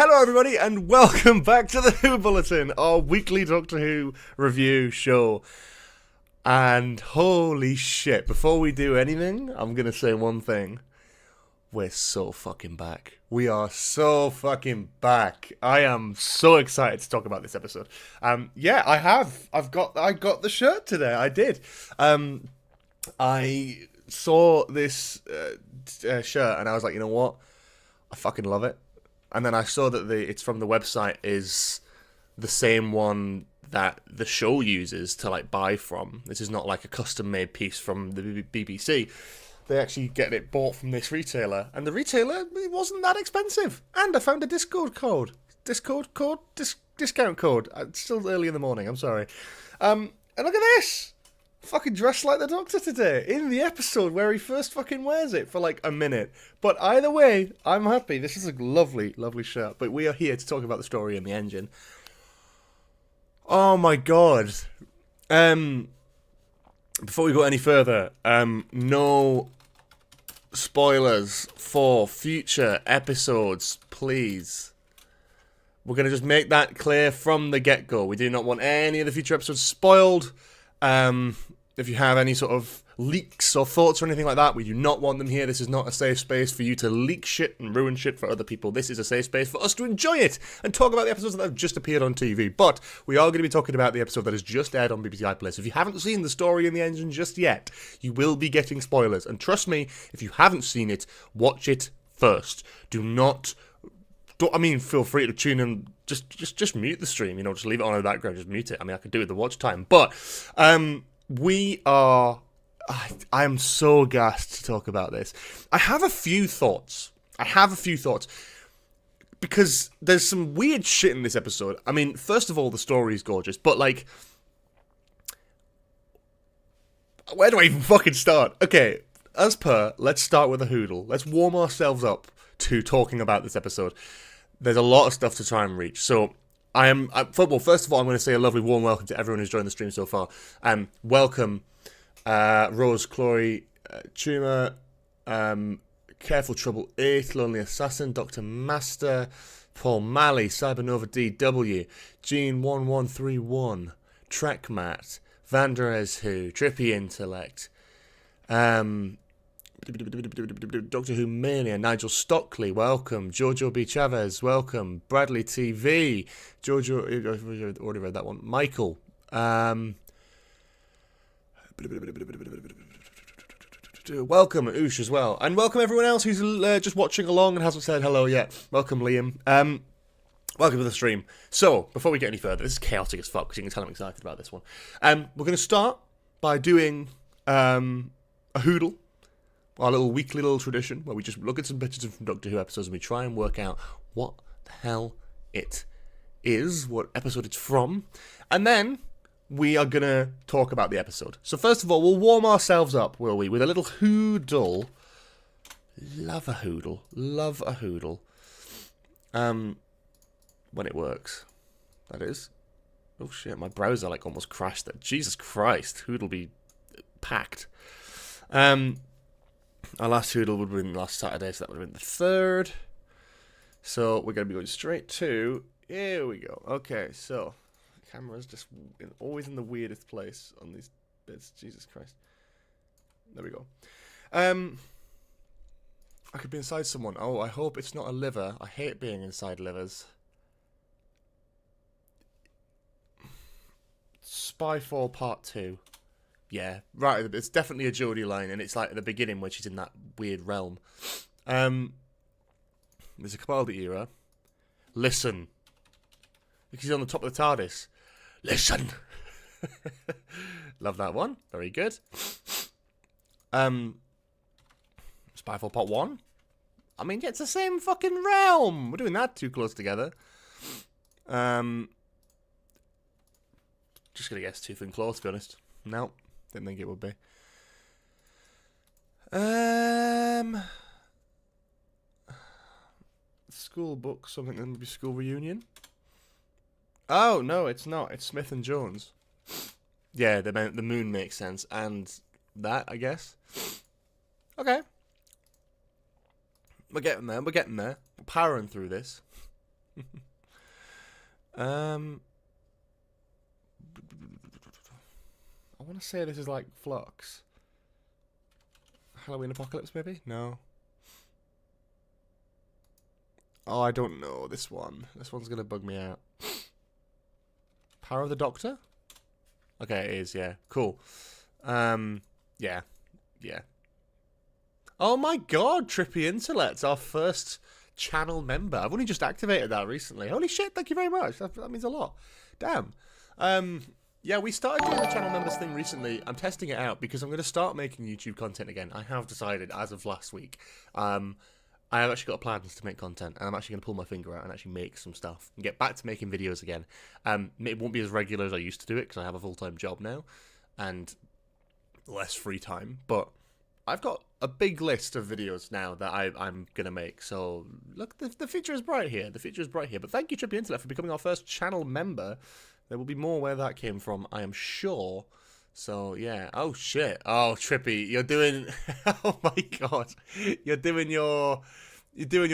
Hello everybody and welcome back to the Who Bulletin, our weekly Doctor Who review show. And holy shit, before we do anything, I'm going to say one thing. We're so fucking back. We are so fucking back. I am so excited to talk about this episode. Yeah, I got the shirt today. I did. I saw this shirt and I was like, you know what? I fucking love it. And then I saw that it's from the website is the same one that the show uses to like buy from. This is not like a custom made piece from the BBC. They actually get it bought from this retailer, and the retailer, it wasn't that expensive. And I found a discount code. Discount code. It's still early in the morning. I'm sorry. And look at this. Fucking dressed like the Doctor today in the episode where he first fucking wears it for like a minute. But either way, I'm happy. This is a lovely, lovely shirt. But we are here to talk about the story and the engine. Oh my god. Before we go any further, no spoilers for future episodes, please. We're going to just make that clear from the get-go. We do not want any of the future episodes spoiled. If you have any sort of leaks or thoughts or anything like that, we do not want them here. This is not a safe space for you to leak shit and ruin shit for other people. This is a safe space for us to enjoy it and talk about the episodes that have just appeared on TV. But we are going to be talking about the episode that has just aired on BBC iPlayer. So if you haven't seen the story in the engine just yet, you will be getting spoilers. And trust me, if you haven't seen it, watch it first. Feel free to tune in. Just mute the stream. Just leave it on in the background. Just mute it. I could do it with the watch time. But I am so gassed to talk about this. I have a few thoughts. Because there's some weird shit in this episode. First of all, the story is gorgeous. But, where do I even fucking start? Okay, let's start with a Whodle. Let's warm ourselves up to talking about this episode. There's a lot of stuff to try and reach. So, first of all, I'm going to say a lovely warm welcome to everyone who's joined the stream so far. Welcome, Rose, Chloe, Tuma, Careful Trouble 8, Lonely Assassin, Dr. Master, Paul Malley, Cybernova DW, Gene1131, Trekmat, Vanderez Who, Trippy Intellect, Doctor Who Mania, Nigel Stockley, welcome. Jojo B. Chavez, welcome. Bradley TV, Jojo, I've already read that one. Michael, welcome Oosh as well, and welcome everyone else who's just watching along and hasn't said hello yet. Welcome Liam. Welcome to the stream. So before we get any further, this is chaotic as fuck because you can tell I'm excited about this one. We're going to start by doing a Whodle. Our little weekly little tradition where we just look at some pictures from Doctor Who episodes and we try and work out what the hell it is, what episode it's from, and then we are going to talk about the episode. So first of all, we'll warm ourselves up, will we, with a little Whodle. Love a Whodle. When it works, that is. Oh shit, my browser almost crashed there. Jesus Christ, Whodle be packed. Our last Whodle would have been last Saturday, so that would have been the 3rd. So we're going to be going straight to... Here we go. Okay, so... The camera's just always in the weirdest place on these bits. Jesus Christ. There we go. I could be inside someone. Oh, I hope it's not a liver. I hate being inside livers. Spyfall Part 2. Yeah, right. It's definitely a Jodie line, and it's like at the beginning where she's in that weird realm. There's a Capaldi era. Listen. He's on the top of the TARDIS. Listen. Love that one. Very good. Spyfall Part 1. It's the same fucking realm. We're doing that too close together. Just gonna guess Tooth and Claw, to be honest. No. Didn't think it would be. School book, something that would be School Reunion. Oh no, it's not. It's Smith and Jones. Yeah, the moon makes sense, and that I guess. Okay, we're getting there. We're powering through this. I want to say this is like Flux. Halloween Apocalypse, maybe? No. Oh, I don't know this one. This one's gonna bug me out. Power of the Doctor? Okay, it is, yeah. Cool. Yeah. Yeah. Oh my god, Trippy Intellect's our first channel member. I've only just activated that recently. Holy shit, thank you very much. That means a lot. Damn. Yeah, we started doing the channel members thing recently. I'm testing it out because I'm going to start making YouTube content again. I have decided as of last week. I have actually got plans to make content, and I'm actually going to pull my finger out and actually make some stuff and get back to making videos again. It won't be as regular as I used to do it because I have a full-time job now and less free time, but I've got a big list of videos now that I'm going to make. So, look, the future is bright here. The future is bright here. But thank you, Trippy Intellect, for becoming our first channel member. There will be more where that came from, I am sure. So, yeah. Oh, shit. Oh, Trippy, you're doing... oh, my God. You're doing your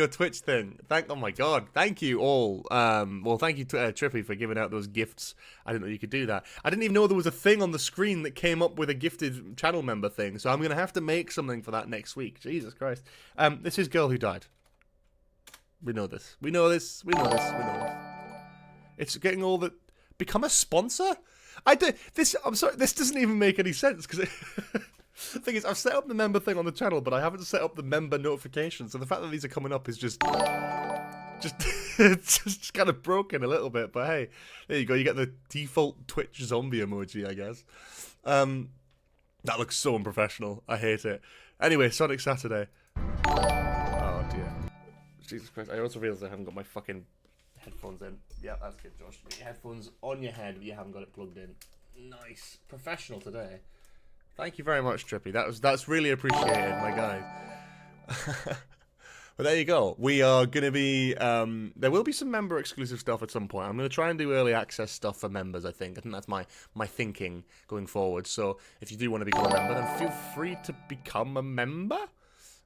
Twitch thing. Oh, my God. Thank you all. Well, thank you, Trippy, for giving out those gifts. I didn't know you could do that. I didn't even know there was a thing on the screen that came up with a gifted channel member thing. So I'm going to have to make something for that next week. Jesus Christ. This is Girl Who Died. We know this. We know this. We know this. We know this. It's getting all the... Become a sponsor? I'm sorry, this doesn't even make any sense, because the thing is, I've set up the member thing on the channel, but I haven't set up the member notification, so the fact that these are coming up is just it's just kind of broken a little bit, but hey, there you go, you get the default Twitch zombie emoji, I guess. That looks so unprofessional, I hate it. Anyway, Sonic Saturday. Oh dear. Jesus Christ, I also realised I haven't got my fucking headphones in. Yeah, that's good, Josh. Get your headphones on your head, but you haven't got it plugged in. Nice. Professional today. Thank you very much, Trippy. That's really appreciated, my guy. But there you go. We are going to be... there will be some member-exclusive stuff at some point. I'm going to try and do early access stuff for members, I think. I think that's my thinking going forward. So if you do want to become a member, then feel free to become a member.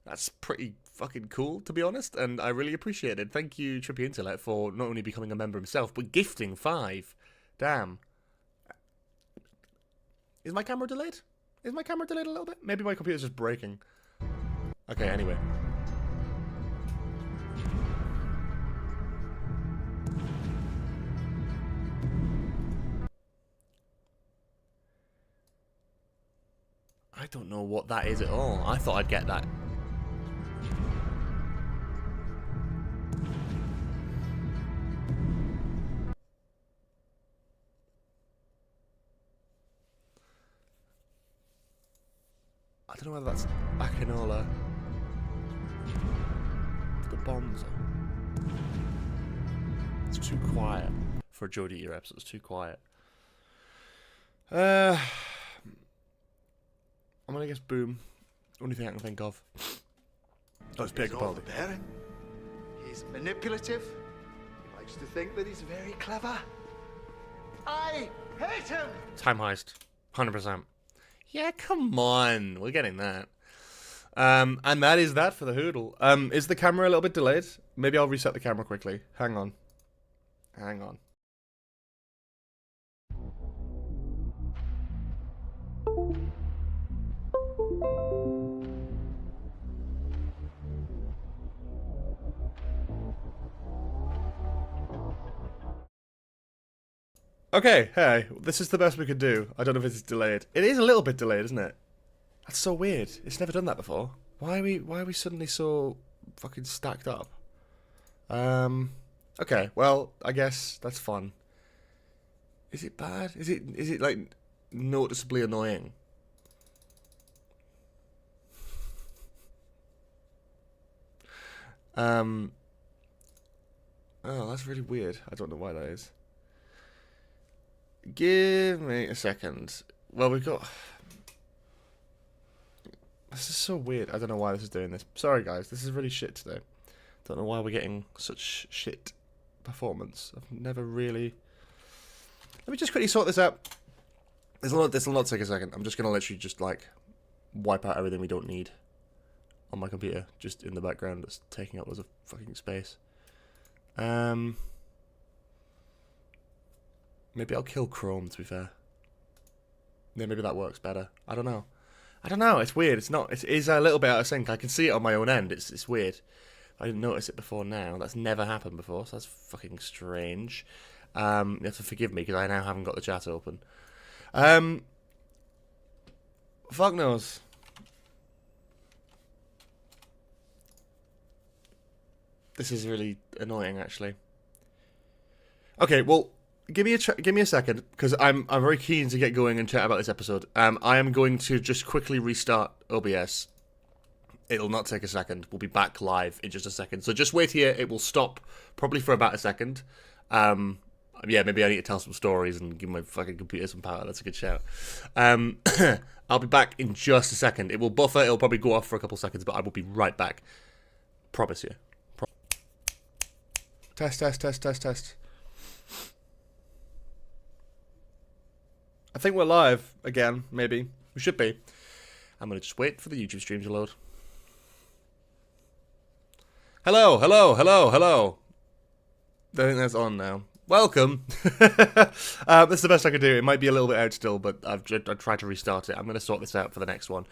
That's pretty fucking cool, to be honest, and I really appreciate it. Thank you, Trippy Intellect, for not only becoming a member himself, but gifting 5. Damn. Is my camera delayed? Is my camera delayed a little bit? Maybe my computer's just breaking. Okay, anyway. I don't know what that is at all. I thought I'd get that. I don't know whether that's Akinola. The bombs are... It's too quiet for a Jodie Ear episode. It's too quiet. I'm gonna guess Boom. Only thing I can think of. Oh, it's Peter Capaldi. He's manipulative. He likes to think that he's very clever. I hate him! Time heist. 100%. Yeah, come on. We're getting that. And that is that for the Whodle. Is the camera a little bit delayed? Maybe I'll reset the camera quickly. Hang on. Hang on. Okay, hey, this is the best we could do. I don't know if it's delayed. It is a little bit delayed, isn't it? That's so weird. It's never done that before. Why are we suddenly so fucking stacked up? Okay, well, I guess that's fun. Is it bad? Is it like noticeably annoying? Oh, that's really weird. I don't know why that is. Give me a second. Well, we've got... This is so weird. I don't know why this is doing this. Sorry, guys. This is really shit today. Don't know why we're getting such shit performance. I've never really... Let me just quickly sort this out. This will not take a second. I'm just going to literally just, like, wipe out everything we don't need on my computer. Just in the background that's taking up loads of fucking space. Maybe I'll kill Chrome, to be fair. Yeah, maybe that works better. I don't know. It's weird. It is a little bit out of sync. I can see it on my own end. It's weird. I didn't notice it before now. That's never happened before, so that's fucking strange. You have to forgive me, because I now haven't got the chat open. Fuck knows. This is really annoying, actually. Okay, well, give me a second, because I'm very keen to get going and chat about this episode. I am going to just quickly restart OBS. It'll not take a second. We'll be back live in just a second. So just wait here. It will stop probably for about a second. Yeah, maybe I need to tell some stories and give my fucking computer some power. That's a good shout. I'll be back in just a second. It will buffer. It'll probably go off for a couple seconds, but I will be right back. Promise you. Test. I think we're live again, maybe. We should be. I'm going to just wait for the YouTube stream to load. Hello. I think that's on now. Welcome. That's the best I can do. It might be a little bit out still, but I've tried to restart it. I'm going to sort this out for the next one.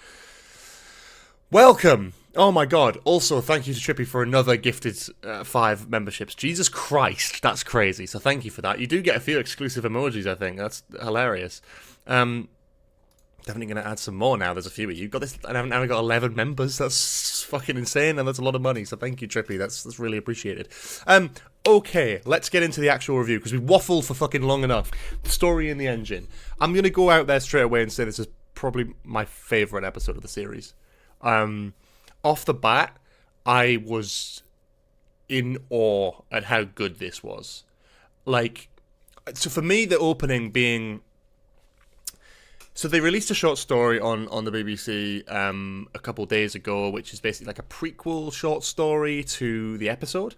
Welcome. Oh my god. Also, thank you to Trippy for another gifted 5 memberships. Jesus Christ, that's crazy. So thank you for that. You do get a few exclusive emojis, I think. That's hilarious. Definitely going to add some more now. There's a few of you. Got this, and I've now got 11 members. That's fucking insane, and that's a lot of money. So thank you, Trippy. That's really appreciated. Okay, let's get into the actual review, because we waffled for fucking long enough. The story in the engine. I'm going to go out there straight away and say this is probably my favourite episode of the series. Off the bat, I was in awe at how good this was. Like, so for me, the opening being... So they released a short story on the BBC a couple of days ago, which is basically like a prequel short story to the episode,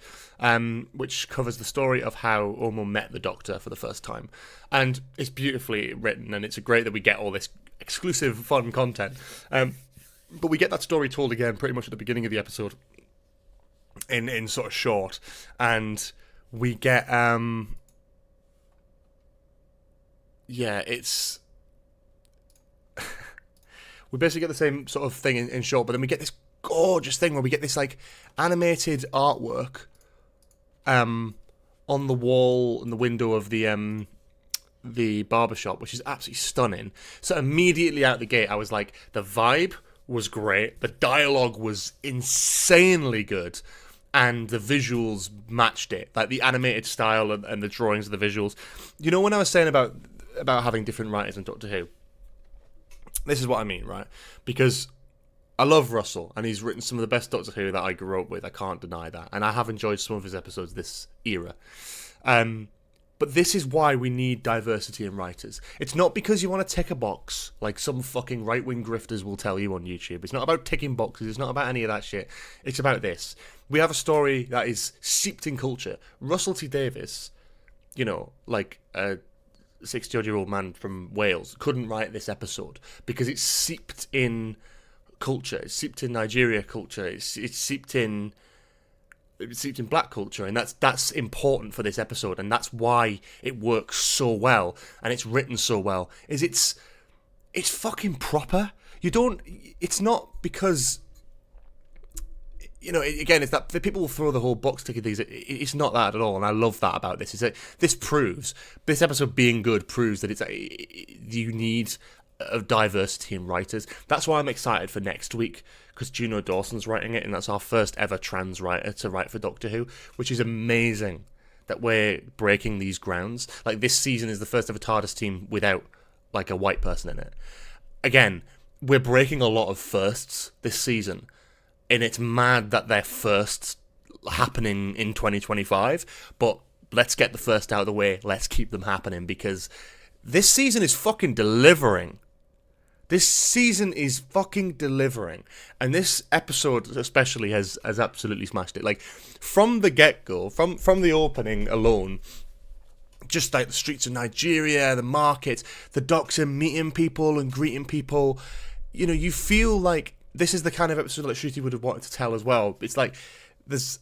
which covers the story of how Omo met the Doctor for the first time. And it's beautifully written, and it's great that we get all this exclusive fun content. But we get that story told again pretty much at the beginning of the episode in sort of short. And we get... yeah, it's... we basically get the same sort of thing in short, but then we get this gorgeous thing where we get this like animated artwork on the wall and the window of the barbershop, which is absolutely stunning. So immediately out the gate, I was like, the vibe was great, the dialogue was insanely good, and the visuals matched it, like the animated style and the drawings of the visuals. You know, when I was saying about having different writers in Doctor Who, this is what I mean, right? Because I love Russell, and he's written some of the best Doctor Who that I grew up with. I can't deny that. And I have enjoyed some of his episodes this era. But this is why we need diversity in writers. It's not because you want to tick a box, like some fucking right-wing grifters will tell you on YouTube. It's not about ticking boxes. It's not about any of that shit. It's about this. We have a story that is seeped in culture. Russell T Davies, you know, like a 60-odd-year-old man from Wales, couldn't write this episode because it's seeped in culture. It's seeped in Nigeria culture. It's seeped in black culture, and that's important for this episode, and that's why it works so well and it's written so well. It's fucking proper. It's not because, you know, again, it's that the people will throw the whole box ticket things. It's not that at all, and I love that about this. Is that this episode being good proves that you need a diversity in writers. That's why I'm excited for next week, because Juno Dawson's writing it, and that's our first ever trans writer to write for Doctor Who, which is amazing that we're breaking these grounds. Like, this season is the first ever TARDIS team without like a white person in it. Again, we're breaking a lot of firsts this season, and it's mad that they're first happening in 2025, but let's get the first out of the way. Let's keep them happening, because this season is fucking delivering. This season is fucking delivering. And this episode especially has absolutely smashed it. Like, from the get-go, from the opening alone, just like the streets of Nigeria, the markets, the Doctor meeting people and greeting people, you know, you feel like this is the kind of episode that Shruti would have wanted to tell as well. It's like, there's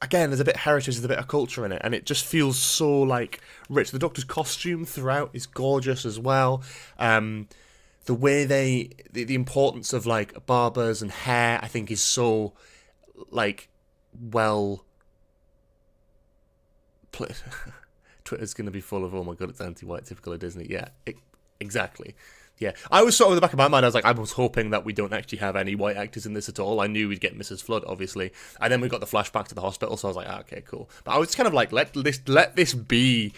again, there's a bit of heritage, there's a bit of culture in it, and it just feels so like rich. The Doctor's costume throughout is gorgeous as well. The way the importance of like barbers and hair, I think, is so like well. Twitter's going to be full of, oh my god, it's anti-white, typical of Disney. Yeah, exactly. Yeah, I was sort of in the back of my mind, I was hoping that we don't actually have any white actors in this at all. I knew we'd get Mrs. Flood, obviously, and then we got the flashback to the hospital, so I was like, okay, cool. But I was kind of like, let this be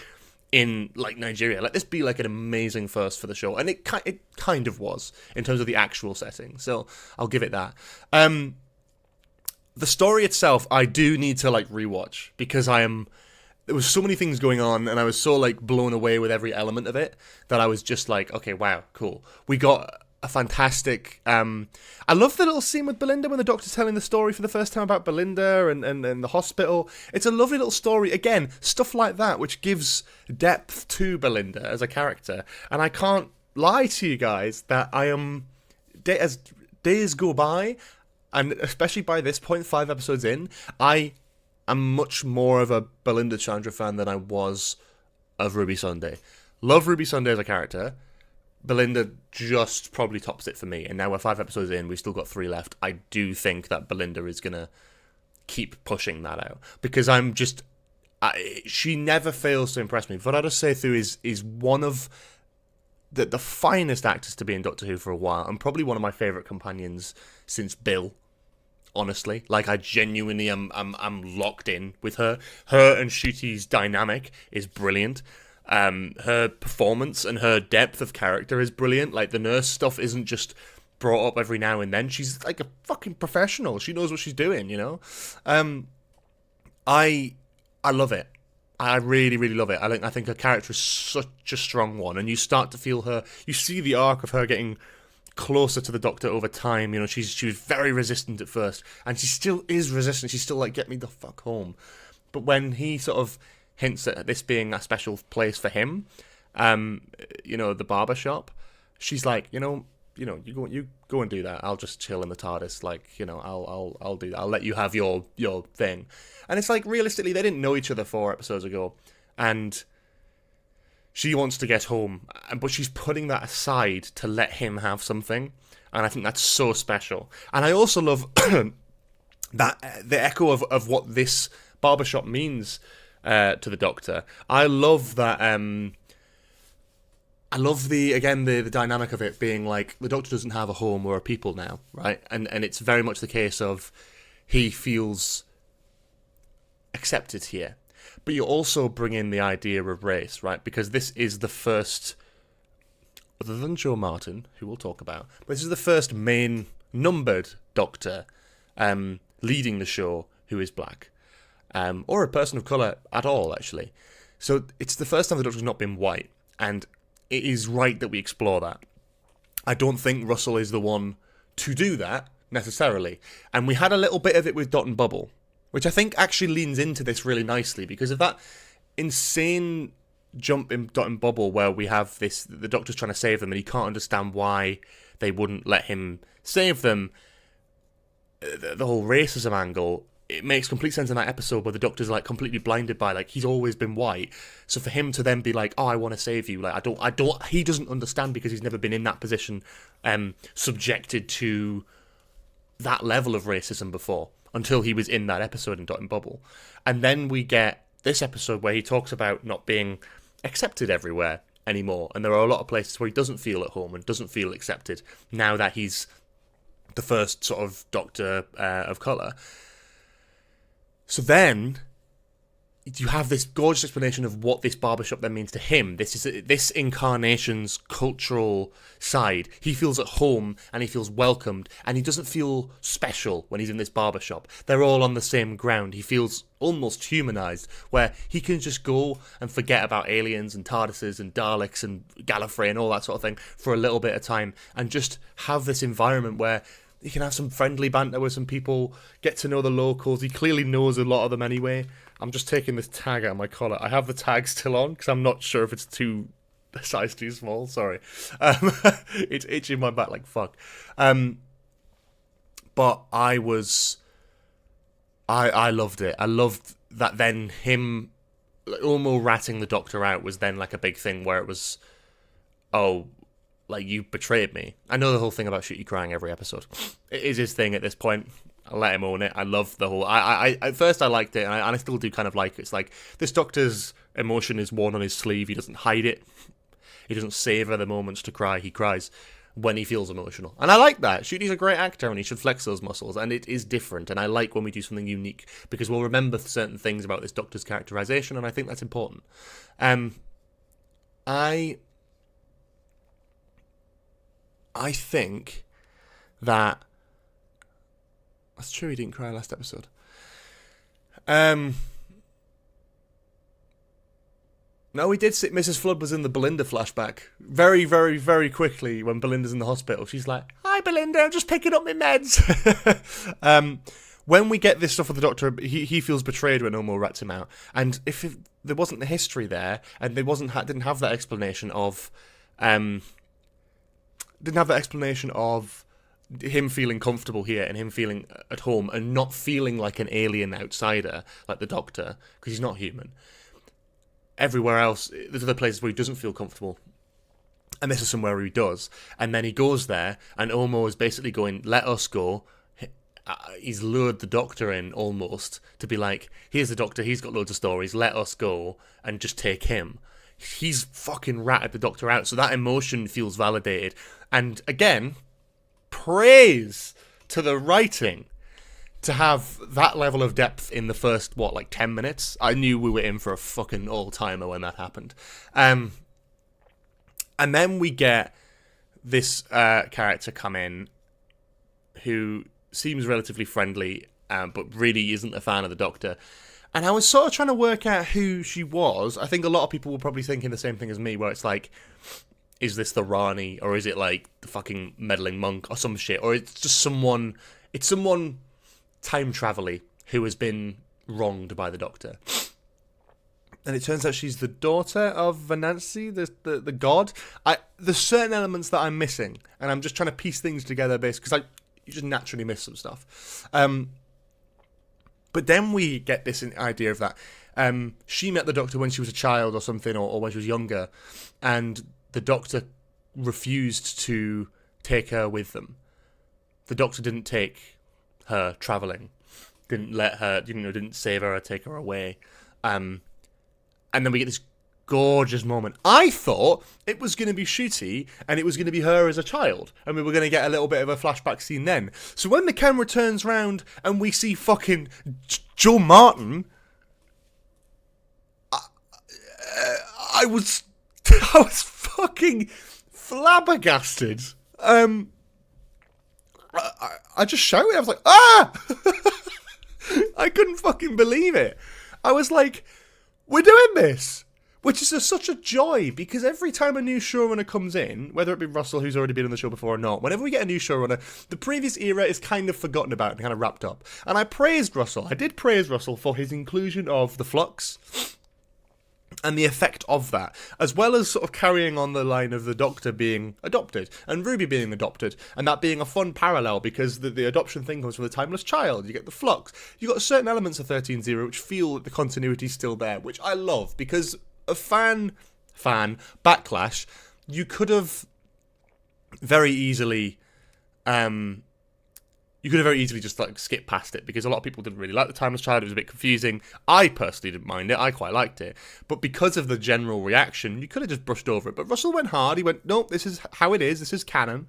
in like Nigeria. Let this be like an amazing first for the show, and it kind of was in terms of the actual setting. So I'll give it that. The story itself, I do need to like rewatch because there was so many things going on, and I was so like blown away with every element of it that I was just like, okay, wow, cool. We got a fantastic. I love the little scene with Belinda when the Doctor's telling the story for the first time about Belinda and the hospital. It's a lovely little story. Again, stuff like that which gives depth to Belinda as a character. And I can't lie to you guys that I am, as days go by, and especially by this point, 5 episodes in, I'm much more of a Belinda Chandra fan than I was of Ruby Sunday. Love Ruby Sunday as a character. Belinda just probably tops it for me. And now we're 5 episodes in, we've still got 3 left. I do think that Belinda is going to keep pushing that out. Because she never fails to impress me. Varada Sethu is one of the finest actors to be in Doctor Who for a while. And probably one of my favourite companions since Bill. Honestly, like I genuinely I'm locked in with her. Her and Ncuti's dynamic is brilliant. Her performance and her depth of character is brilliant. Like the nurse stuff isn't just brought up every now and then. She's like a fucking professional. She knows what she's doing, you know. I love it. I really, really love it. I think her character is such a strong one, and you start to feel her. You see the arc of her getting closer to the Doctor over time. You know, she was very resistant at first, and she still is resistant. She's still like, get me the fuck home. But when he sort of hints at this being a special place for him, you know, the barber shop, she's like, you go and do that. I'll just chill in the TARDIS. Like, you know, I'll do that. I'll let you have your thing. And it's like, realistically, they didn't know each other 4 episodes ago, and she wants to get home, but she's putting that aside to let him have something, and I think that's so special. And I also love that the echo of what this barbershop means to the Doctor. I love that. I love the dynamic of it being like the Doctor doesn't have a home or a people now, right? And it's very much the case of he feels accepted here. But you also bring in the idea of race, right? Because this is the first, other than Joe Martin, who we'll talk about, but this is the first main numbered Doctor leading the show who is black. Or a person of colour at all, actually. So it's the first time the Doctor's not been white, and it is right that we explore that. I don't think Russell is the one to do that, necessarily. And we had a little bit of it with Dot and Bubble, which I think actually leans into this really nicely, because of that insane jump in Dot and Bubble where we have the Doctor's trying to save them and he can't understand why they wouldn't let him save them. The whole racism angle, it makes complete sense in that episode where the Doctor's like completely blinded by, like, he's always been white. So for him to then be like, oh, I want to save you, like, I don't, he doesn't understand because he's never been in that position, subjected to that level of racism before, until he was in that episode in Dot and Bubble. And then we get this episode where he talks about not being accepted everywhere anymore. And there are a lot of places where he doesn't feel at home and doesn't feel accepted now that he's the first sort of Doctor of colour. So then you have this gorgeous explanation of what this barbershop then means to him. This incarnation's cultural side. He feels at home and he feels welcomed, and he doesn't feel special when he's in this barbershop. They're all on the same ground. He feels almost humanized, where he can just go and forget about aliens and TARDISes and Daleks and Gallifrey and all that sort of thing for a little bit of time, and just have this environment where he can have some friendly banter with some people, get to know the locals. He clearly knows a lot of them anyway. I'm just taking this tag out of my collar. I have the tag still on because I'm not sure if it's a size too small. Sorry. It's itching my back like fuck. But I I loved it. I loved that then him almost ratting the Doctor out was then like a big thing where it was, oh, like, you betrayed me. I know the whole thing about Shooty crying every episode. It is his thing at this point. I'll let him own it. I love the whole... I at first I liked it, and I still do kind of like it. It's like, this Doctor's emotion is worn on his sleeve. He doesn't hide it. He doesn't savour the moments to cry. He cries when he feels emotional. And I like that. Shooty's a great actor, and he should flex those muscles, and it is different. And I like when we do something unique, because we'll remember certain things about this Doctor's characterisation, and I think that's important. I think that... That's true, he didn't cry last episode. No, we did see Mrs. Flood was in the Belinda flashback. Very, very, very quickly when Belinda's in the hospital. She's like, "Hi, Belinda, I'm just picking up my meds." When we get this stuff with the Doctor, he feels betrayed when Omo rats him out. And if there wasn't the history there, and they didn't have that explanation of... didn't have that explanation of him feeling comfortable here and him feeling at home and not feeling like an alien outsider like the Doctor, because he's not human. Everywhere else, there's other places where he doesn't feel comfortable, and this is somewhere where he does. And then he goes there, and Omo is basically going, "Let us go." He's lured the Doctor in almost to be like, "Here's the Doctor, he's got loads of stories, let us go and just take him." He's fucking ratted the Doctor out, so that emotion feels validated. And again, praise to the writing to have that level of depth in the first, 10 minutes. I knew we were in for a fucking all-timer when that happened. And then we get this character come in who seems relatively friendly, but really isn't a fan of the Doctor. And I was sort of trying to work out who she was. I think a lot of people were probably thinking the same thing as me, where it's like, is this the Rani, or is it like the fucking meddling monk or some shit, or it's just someone time travel-y who has been wronged by the Doctor. And it turns out she's the daughter of Venancy, the god. There's certain elements that I'm missing, and I'm just trying to piece things together because you just naturally miss some stuff. But then we get this idea of that. She met the Doctor when she was a child or something, or when she was younger, and the Doctor refused to take her with them. The Doctor didn't take her travelling, didn't let her, didn't save her or take her away. And then we get this gorgeous moment. I thought it was going to be Shooty, and it was going to be her as a child, and we were going to get a little bit of a flashback scene then. So when the camera turns round and we see fucking Joe Martin, I was fucking flabbergasted. I just shouted. I was like, "Ah!" I couldn't fucking believe it. I was like, "We're doing this!" Which is such a joy, because every time a new showrunner comes in, whether it be Russell, who's already been on the show before or not, whenever we get a new showrunner, the previous era is kind of forgotten about and kind of wrapped up. And I praised Russell. I did praise Russell for his inclusion of the Flux and the effect of that, as well as sort of carrying on the line of the Doctor being adopted and Ruby being adopted, and that being a fun parallel, because the adoption thing comes from the Timeless Child. You get the Flux. You got certain elements of 13-0 which feel that the continuity's still there, which I love, because a fan backlash, you could have very easily just skip past it, because a lot of people didn't really like the Timeless Child. It was a bit confusing. I personally didn't mind it. I quite liked it. But because of the general reaction, you could have just brushed over it. But Russell went hard. He went, "Nope, this is how it is. This is canon."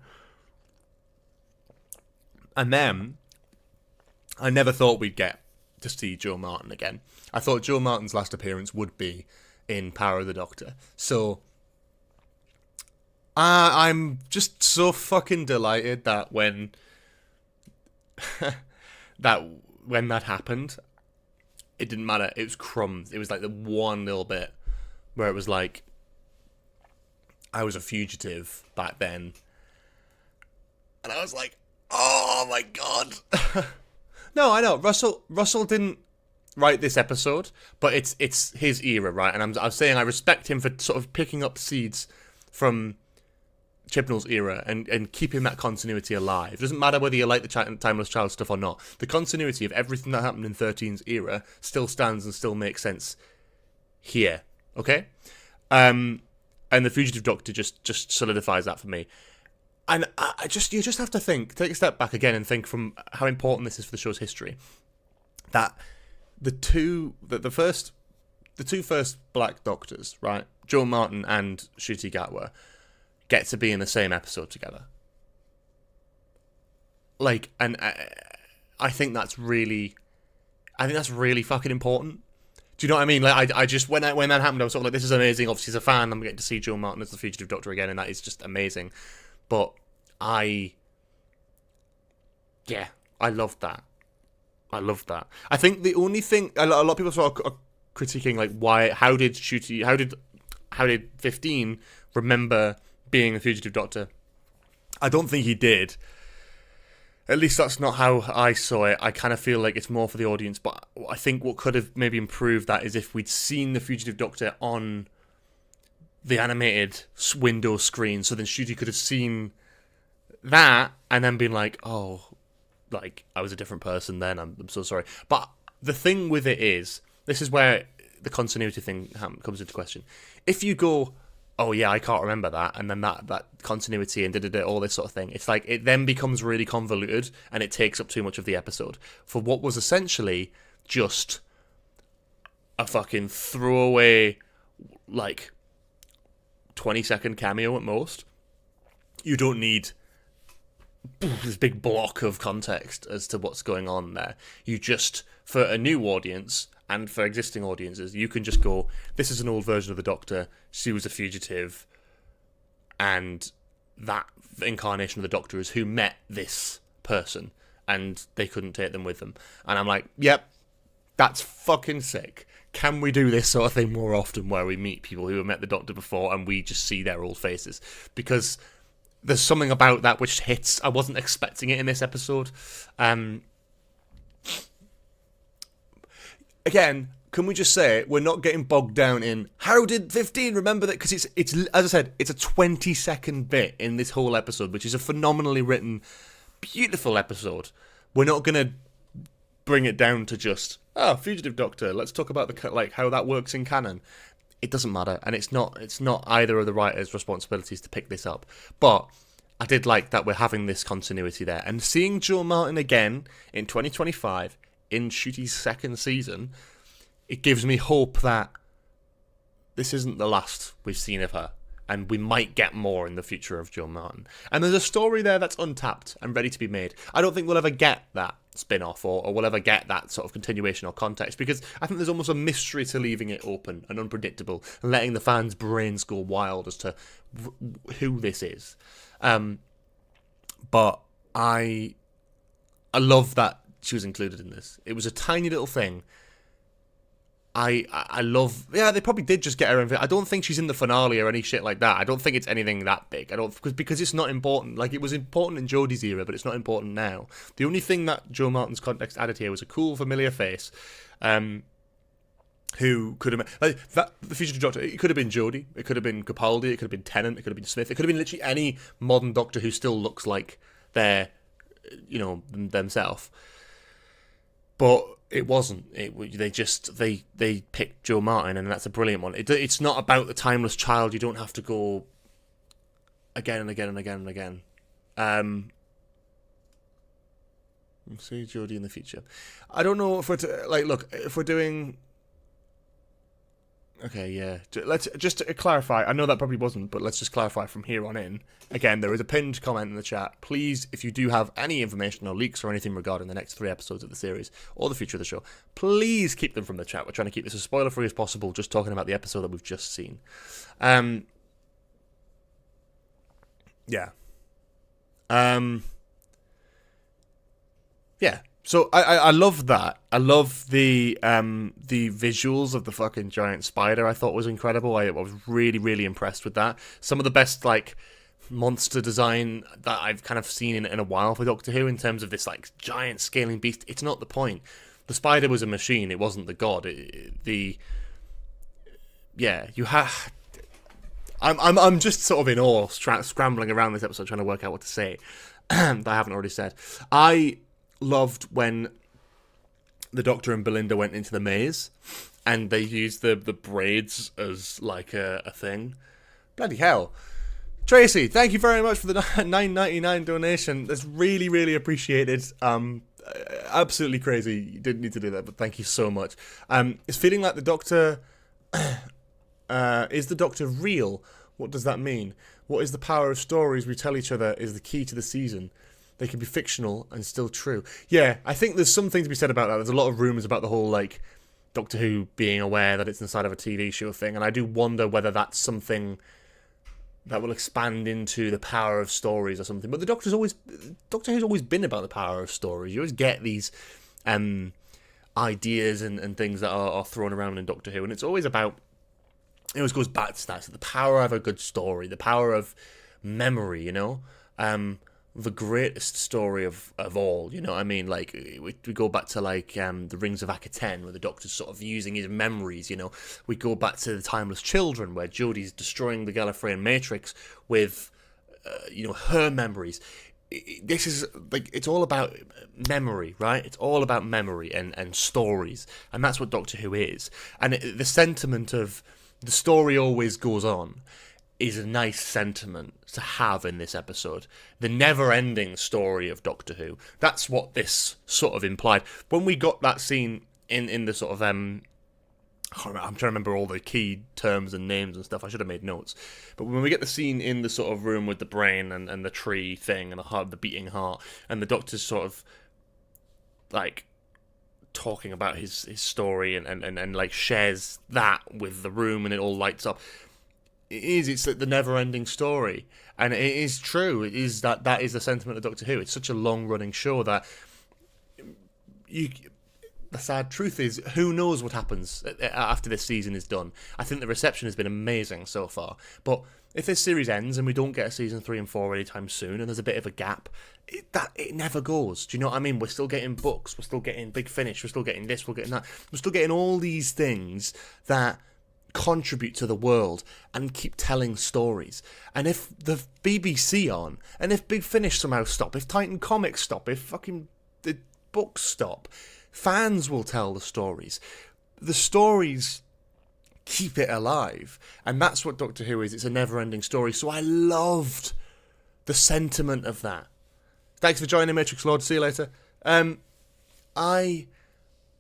And then I never thought we'd get to see Joe Martin again. I thought Joe Martin's last appearance would be in Power of the Doctor. So I'm just so fucking delighted that when that happened, it didn't matter. It was crumbs. It was like the one little bit where it was like, I was a fugitive back then, and I was like, oh my god. No, I know Russell didn't write this episode, but it's his era, right? And I'm saying I respect him for sort of picking up seeds from Chibnall's era and keeping that continuity alive. It doesn't matter whether you like the Timeless Child stuff or not. The continuity of everything that happened in 13's era still stands and still makes sense here. Okay? And the Fugitive Doctor just solidifies that for me. And you just have to take a step back again and think from how important this is for the show's history. That the two first Black Doctors, right, Joe Martin and Ncuti Gatwa, get to be in the same episode together. Like, and I think that's really fucking important. Do you know what I mean? Like, I just when that happened, I was sort of like, this is amazing. Obviously, as a fan, I'm getting to see Joe Martin as the Fugitive Doctor again, and that is just amazing. But I loved that. I think the only thing a lot of people sort of are critiquing, like, how did 15 remember being the Fugitive Doctor? I don't think he did. At least that's not how I saw it. I kind of feel like it's more for the audience, but I think what could have maybe improved that is if we'd seen the Fugitive Doctor on the animated window screen, so then Ncuti could have seen that and then been like, oh, like, I was a different person then, I'm so sorry. But the thing with it is, this is where the continuity thing comes into question. If you go, oh yeah, I can't remember that, and then that continuity and all this sort of thing, it's like it then becomes really convoluted and it takes up too much of the episode for what was essentially just a fucking throwaway, like, 20-second cameo at most. You don't need this big block of context as to what's going on there. You just, for a new audience and for existing audiences, you can just go, this is an old version of the Doctor, she was a fugitive, and that incarnation of the Doctor is who met this person, and they couldn't take them with them. And I'm like, yep, that's fucking sick. Can we do this sort of thing more often, where we meet people who have met the Doctor before and we just see their old faces? Because there's something about that which hits. I wasn't expecting it in this episode. Again, can we just say we're not getting bogged down in how did 15 remember that? Because it's as I said, it's a 20-second bit in this whole episode, which is a phenomenally written, beautiful episode. We're not gonna bring it down to just, oh, Fugitive Doctor, let's talk about how that works in canon. It doesn't matter, and it's not either of the writers' responsibilities to pick this up. But I did like that we're having this continuity there, and seeing Joe Martin again in 2025 in Ncuti's second season, it gives me hope that this isn't the last we've seen of her, and we might get more in the future of Joe Martin. And there's a story there that's untapped and ready to be made. I don't think we'll ever get that spin-off or we'll ever get that sort of continuation or context, because I think there's almost a mystery to leaving it open and unpredictable and letting the fans' brains go wild as to who this is. But I love that she was included in this. It was a tiny little thing. I love... Yeah, they probably did just get her in. I don't think she's in the finale or any shit like that. I don't think it's anything that big. Because it's not important. Like, it was important in Jodie's era, but it's not important now. The only thing that Joe Martin's context added here was a cool, familiar face, who could have... Like, the Fugitive Doctor, it could have been Jodie, it could have been Capaldi, it could have been Tennant, it could have been Smith, it could have been literally any modern Doctor who still looks like they're, themselves. But it wasn't. They picked Joe Martin, and that's a brilliant one. It's not about the timeless child. You don't have to go again and again and again and again. We'll see Jodie in the future. I don't know if we're if we're doing. Okay, yeah. Let's just to clarify. I know that probably wasn't, but let's just clarify from here on in. Again, there is a pinned comment in the chat. Please, if you do have any information or leaks or anything regarding the next 3 episodes of the series or the future of the show, please keep them from the chat. We're trying to keep this as spoiler-free as possible, just talking about the episode that we've just seen. Yeah. Yeah. So I love that. I love the visuals of the fucking giant spider. I thought was incredible. I was really, really impressed with that. Some of the best monster design that I've kind of seen in a while for Doctor Who, in terms of this giant scaling beast. It's not the point. The spider was a machine. It wasn't the god. I'm just sort of in awe, scrambling around this episode trying to work out what to say that I haven't already said. I loved when the Doctor and Belinda went into the maze and they used the braids as like a thing. Bloody hell. Tracy, thank you very much for the $9.99 donation. That's really, really appreciated. Absolutely crazy. You didn't need to do that, but thank you so much. It's feeling like the Doctor... is the Doctor real? What does that mean? What is the power of stories we tell each other is the key to the season? They can be fictional and still true. Yeah, I think there's something to be said about that. There's a lot of rumours about the whole, like, Doctor Who being aware that it's inside of a TV show thing, and I do wonder whether that's something that will expand into the power of stories or something. But the Doctor Who's always been about the power of stories. You always get these ideas and things that are thrown around in Doctor Who, and it's always about... It always goes back to that. So the power of a good story, the power of memory, you know? The greatest story of all, you know what I mean? Like, we go back to, like, the Rings of Akaten, where the Doctor's sort of using his memories, you know? We go back to the Timeless Children, where Jodie's destroying the Gallifreyan Matrix with, you know, her memories. This is, like, it's all about memory, right? It's all about memory and stories. And that's what Doctor Who is. And the sentiment of the story always goes on is a nice sentiment to have in this episode. The never-ending story of Doctor Who. That's what this sort of implied. When we got that scene in the sort of... I'm trying to remember all the key terms and names and stuff. I should have made notes. But when we get the scene in the sort of room with the brain and the tree thing and the beating heart, and the Doctor's sort of, like... talking about his story and like shares that with the room and it all lights up. It's the never-ending story, and it is true. It is that is the sentiment of Doctor Who. It's such a long-running show that the sad truth is, who knows what happens after this season is done. I think the reception has been amazing so far, but if this series ends and we don't get a season 3 and 4 anytime soon, and there's a bit of a gap, it never goes. Do you know what I mean? We're still getting books, we're still getting Big Finish, we're still getting this, we're getting that. We're still getting all these things that contribute to the world and keep telling stories. And if the BBC on, and if Big Finish somehow stop, if Titan Comics stop, if fucking the books stop, fans will tell the stories. The stories keep it alive, and that's what Doctor Who is. It's a never-ending story. So I loved the sentiment of that. Thanks for joining, Matrix Lord. See you later. I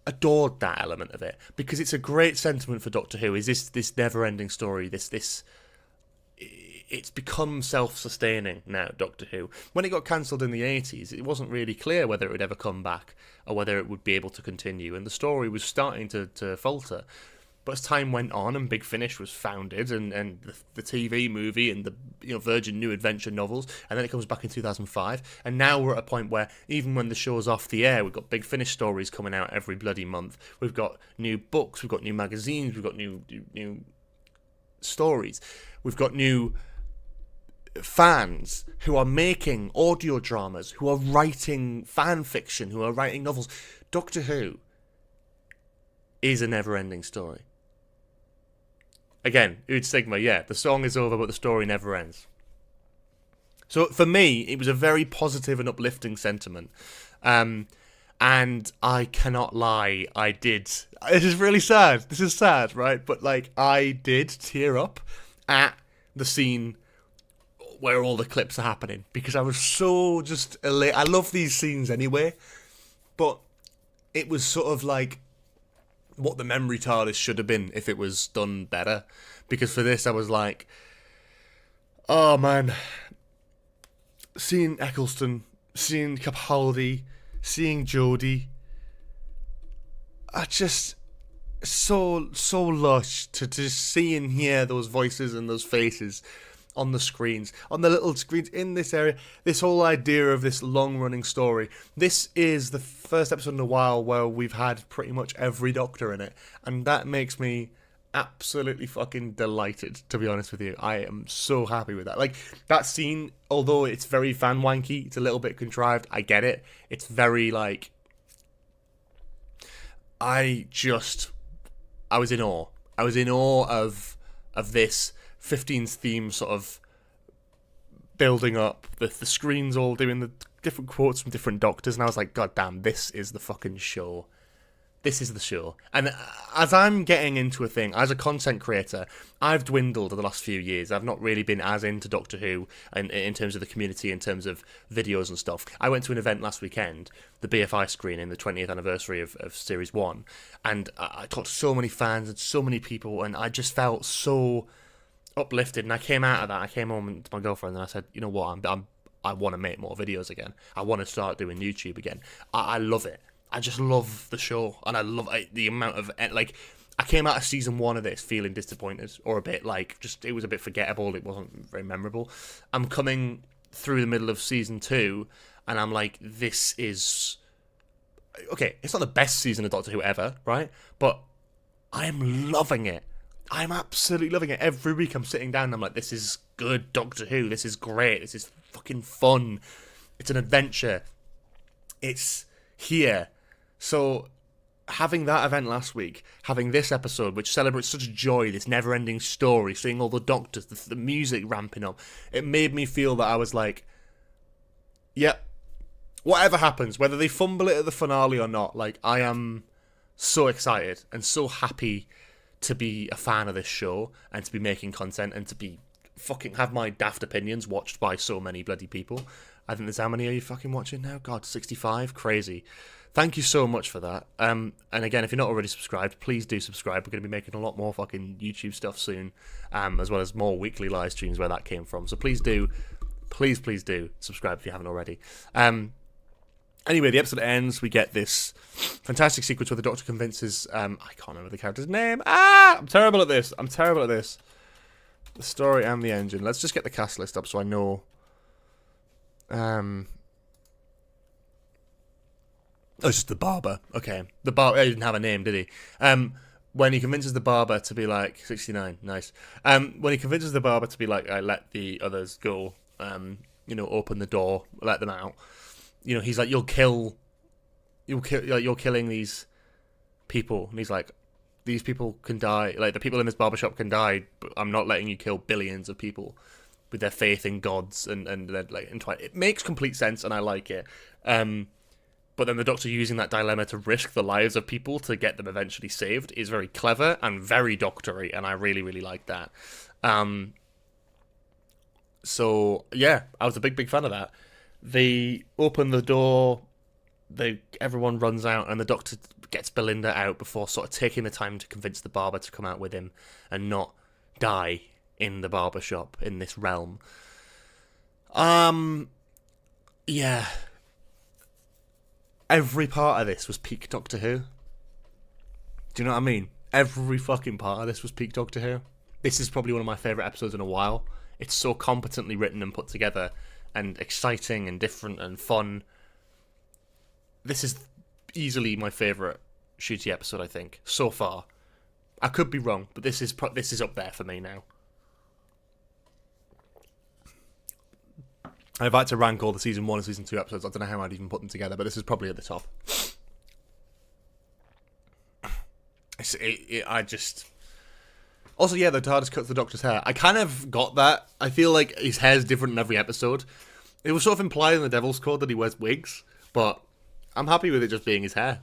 adored that element of it because it's a great sentiment for Doctor Who. Is this never-ending story? It's become self-sustaining now, Doctor Who. When it got cancelled in the 80s, it wasn't really clear whether it would ever come back or whether it would be able to continue, and the story was starting to falter. But as time went on and Big Finish was founded and the TV movie and the Virgin New Adventure novels, and then it comes back in 2005, and now we're at a point where even when the show's off the air, we've got Big Finish stories coming out every bloody month. We've got new books, we've got new magazines, we've got new stories, we've got new fans who are making audio dramas, who are writing fan fiction, who are writing novels. Doctor Who is a never-ending story. Again, Ood Sigma, yeah, the song is over, but the story never ends. So for me, it was a very positive and uplifting sentiment. And I cannot lie, I did. This is really sad. This is sad, right? But, like, I did tear up at the scene where all the clips are happening, because I was so just elated. I love these scenes anyway, but it was sort of like what the memory TARDIS should have been if it was done better. Because for this, I was like, oh man, seeing Eccleston, seeing Capaldi, seeing Jodie, I just so lush to just see and hear those voices and those faces on the screens, on the little screens in this area. This whole idea of this long-running story. This is the first episode in a while where we've had pretty much every Doctor in it, and that makes me absolutely fucking delighted, to be honest with you. I am so happy with that. Like, that scene, although it's very fan-wanky, it's a little bit contrived, I get it. It's very, like... I was in awe. I was in awe of this 15's theme sort of building up, the screens all doing the different quotes from different doctors, and I was like, God damn, this is the fucking show. This is the show. And as I'm getting into a thing, as a content creator, I've dwindled in the last few years. I've not really been as into Doctor Who in terms of the community, in terms of videos and stuff. I went to an event last weekend, the BFI screening, the 20th anniversary of Series 1, and I talked to so many fans and so many people, and I just felt so uplifted. And I came out of that, I came home to my girlfriend, and I said, you know what, I want to make more videos again. I want to start doing YouTube again. I love it. I just love the show, and I love the amount of, like, I came out of season 1 of this feeling disappointed, or a bit like, just, it was a bit forgettable, it wasn't very memorable. I'm coming through the middle of season 2, and I'm like, this is, okay, it's not the best season of Doctor Who ever, right? But I am loving it. I'm absolutely loving it. Every week I'm sitting down and I'm like, this is good Doctor Who, this is great, this is fucking fun, it's an adventure, it's here. So, having that event last week, having this episode, which celebrates such joy, this never-ending story, seeing all the doctors, the music ramping up, it made me feel that I was like, yeah, whatever happens, whether they fumble it at the finale or not, like, I am so excited and so happy to be a fan of this show and to be making content and to be fucking have my daft opinions watched by so many bloody people. I think there's, how many are you fucking watching now? God, 65? Crazy. Thank you so much for that. And again, if you're not already subscribed, please do subscribe. We're going to be making a lot more fucking YouTube stuff soon, as well as more weekly live streams where that came from. So please do subscribe if you haven't already. Anyway, the episode ends. We get this fantastic sequence where the Doctor convinces... I can't remember the character's name. I'm terrible at this. The story and the engine. Let's just get the cast list up so I know... Oh, it's just the barber. Okay. The barber, he didn't have a name, did he? When he convinces the barber to be like, 69, nice. When he convinces the barber to be like, I let the others go, open the door, let them out. He's like, you're killing these people. And he's like, these people can die. Like, the people in this barbershop can die, but I'm not letting you kill billions of people with their faith in gods and like entwined. It makes complete sense, and I like it. But then the Doctor using that dilemma to risk the lives of people to get them eventually saved is very clever and very doctory, and I really, really like that. So, yeah, I was a big fan of that. They open the door, everyone runs out, and the Doctor gets Belinda out before sort of taking the time to convince the barber to come out with him and not die in the barber shop in this realm. Yeah. Every part of this was peak Doctor Who. Do you know what I mean? Every fucking part of this was peak Doctor Who. This is probably one of my favourite episodes in a while. It's so competently written and put together, and exciting and different and fun. This is easily my favourite Shooty episode, I think, so far. I could be wrong, but this is up there for me now. I've had to rank all the season 1 and season 2 episodes. I don't know how I'd even put them together, but this is probably at the top. Also, yeah, the TARDIS cuts the Doctor's hair. I kind of got that. I feel like his hair's different in every episode. It was sort of implied in the Devil's Code that he wears wigs, but I'm happy with it just being his hair.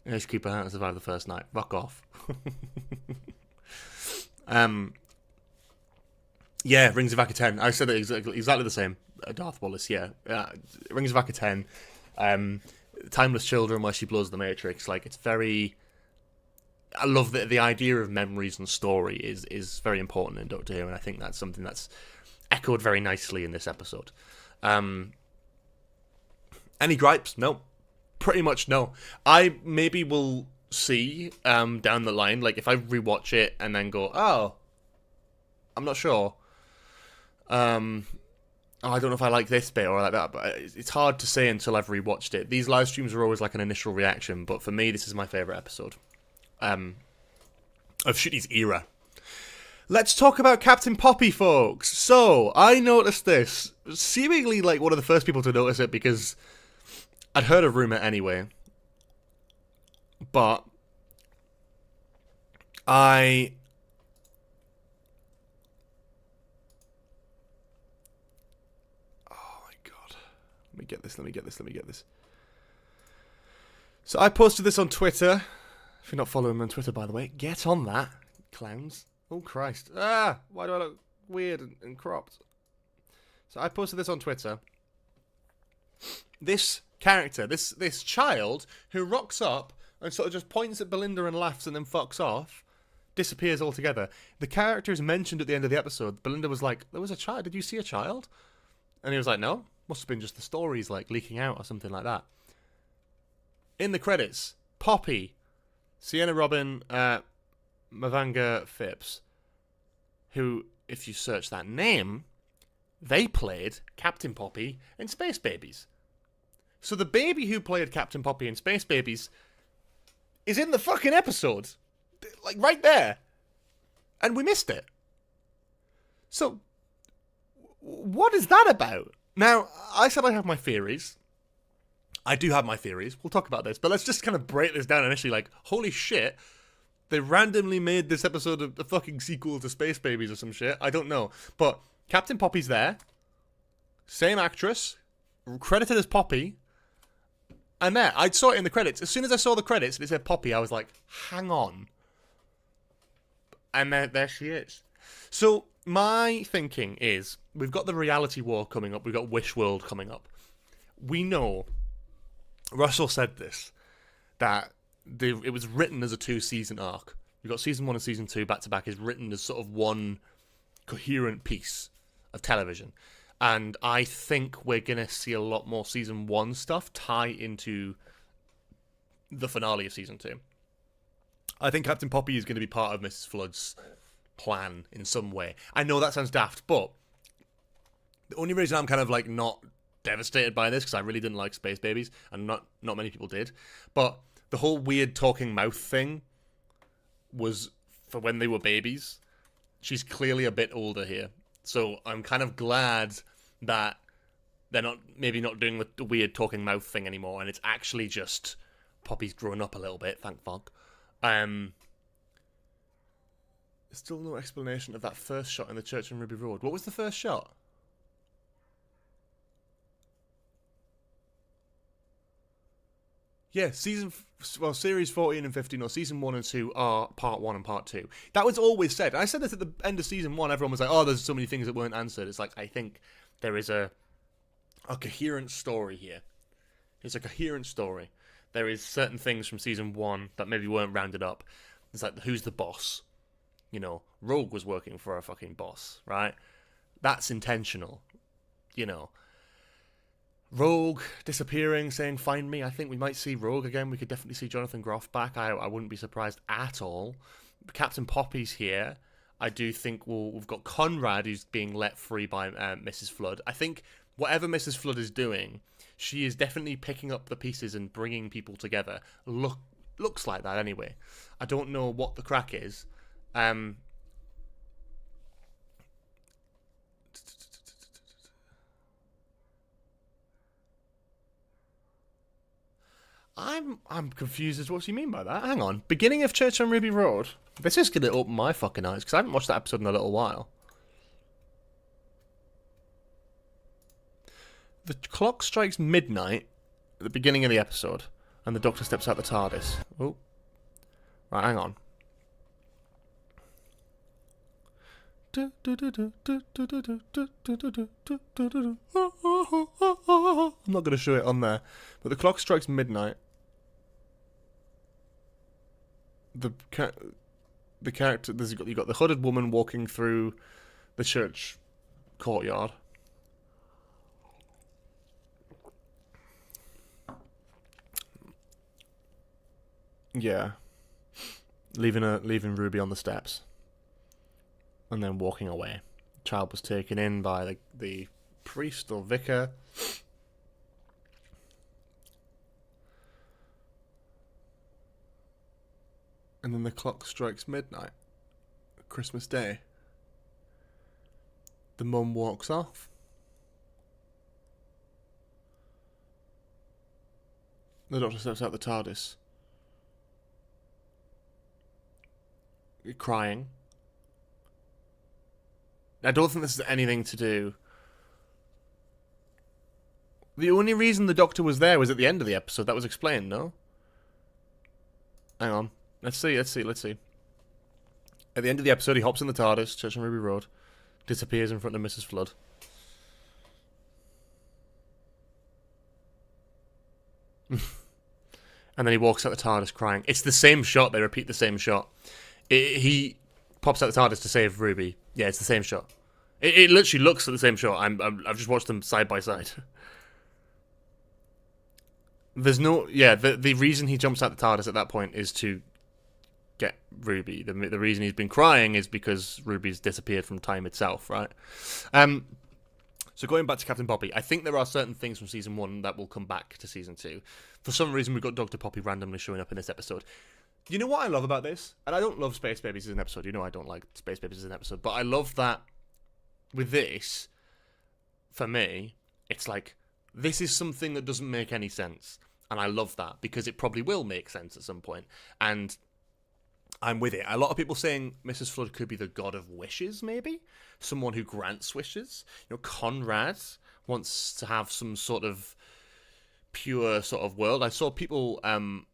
Let's keep her out and survive the first night. Fuck off. Yeah, Rings of Acca 10. I said it exactly the same. Darth Wallace, yeah. Rings of Acca 10. Timeless Children, where she blows the Matrix. Like, it's very... I love that the idea of memories and story is very important in Doctor Who, and I think that's something that's echoed very nicely in this episode. Any gripes? No. Pretty much no. I maybe will see down the line, like, if I rewatch it and then go, oh, I'm not sure. I don't know if I like this bit or like that, but it's hard to say until I've rewatched it. These live streams are always like an initial reaction, but for me, this is my favourite episode of Shooty's era. Let's talk about Captain Poppy, folks. So, I noticed this, seemingly like one of the first people to notice it, because I'd heard a rumour anyway, but I get this. So I posted this on Twitter. If you're not following me on Twitter, by the way, get on that, clowns. Oh, Christ. Why do I look weird and cropped? So I posted this on Twitter. This character, this child who rocks up and sort of just points at Belinda and laughs and then fucks off, disappears altogether. The character is mentioned at the end of the episode. Belinda was like, there was a child. Did you see a child? And he was like, no. Must have been just the stories like leaking out or something like that. In the credits, Poppy, Sienna Robin, Mavanga Phipps, who, if you search that name, they played Captain Poppy in Space Babies. So the baby who played Captain Poppy in Space Babies is in the fucking episode. Like, right there. And we missed it. So, what is that about? Now, I said I have my theories. I do have my theories. We'll talk about this. But let's just kind of break this down initially. Like, holy shit. They randomly made this episode a fucking sequel to Space Babies or some shit. I don't know. But Captain Poppy's there. Same actress. Credited as Poppy. And there, I saw it in the credits. As soon as I saw the credits and it said Poppy, I was like, hang on. And there she is. So, my thinking is, we've got the reality war coming up. We've got Wish World coming up. We know, Russell said this, that it was written as a 2-season arc. You've got season 1 and season 2 back-to-back is written as sort of one coherent piece of television. And I think we're going to see a lot more season 1 stuff tie into the finale of season 2. I think Captain Poppy is going to be part of Mrs. Flood's plan in some way. I know that sounds daft, but the only reason I'm kind of like not devastated by this, because I really didn't like Space Babies, and not many people did, but the whole weird talking mouth thing was for when they were babies. She's clearly a bit older here. So I'm kind of glad that they're maybe not doing the weird talking mouth thing anymore, and it's actually just Poppy's grown up a little bit, thank fuck. There's still no explanation of that first shot in the church on Ruby Road. What was the first shot? Yeah, series 14 and 15, or season 1 and 2 are part 1 and part 2. That was always said. I said this at the end of season 1. Everyone was like, oh, there's so many things that weren't answered. It's like, I think there is a coherent story here. It's a coherent story. There is certain things from season 1 that maybe weren't rounded up. It's like, who's the boss? You know, Rogue was working for a fucking boss, right? That's intentional, you know. Rogue disappearing, saying, find me. I think we might see Rogue again. We could definitely see Jonathan Groff back. I wouldn't be surprised at all. Captain Poppy's here. I do think we've got Conrad, who's being let free by Mrs. Flood. I think whatever Mrs. Flood is doing, she is definitely picking up the pieces and bringing people together. Looks like that anyway. I don't know what the crack is. I'm confused as to what you mean by that. Hang on. Beginning of Church on Ruby Road. This is going to open my fucking eyes, because I haven't watched that episode in a little while. The clock strikes midnight at the beginning of the episode, and the Doctor steps out the TARDIS. Oh. Right, hang on. I'm not going to show it on there, but the clock strikes midnight. The character, you've got the hooded woman walking through the church courtyard. Yeah, leaving Ruby on the steps, and then walking away. The child was taken in by the priest or vicar. And then the clock strikes midnight. Christmas Day. The mum walks off. The Doctor steps out the TARDIS. Crying. I don't think this has anything to do The only reason the Doctor was there was at the end of the episode. That was explained, no? Hang on. Let's see. At the end of the episode, he hops in the TARDIS, Church on Ruby Road, disappears in front of Mrs. Flood. And then he walks out the TARDIS crying. It's the same shot. They repeat the same shot. He pops out the TARDIS to save Ruby. Yeah, it's the same shot. It literally looks like the same shot. I've just watched them side by side. There's no... Yeah, the reason he jumps out the TARDIS at that point is to get Ruby. The reason he's been crying is because Ruby's disappeared from time itself, right? So going back to Captain Poppy, I think there are certain things from Season 1 that will come back to Season 2. For some reason, we've got Dr. Poppy randomly showing up in this episode. You know what I love about this? And I don't love Space Babies as an episode. You know I don't like Space Babies as an episode. But I love that with this, for me, it's like, this is something that doesn't make any sense. And I love that, because it probably will make sense at some point. And I'm with it. A lot of people saying Mrs. Flood could be the god of wishes, maybe? Someone who grants wishes. You know, Conrad wants to have some sort of pure sort of world. I saw people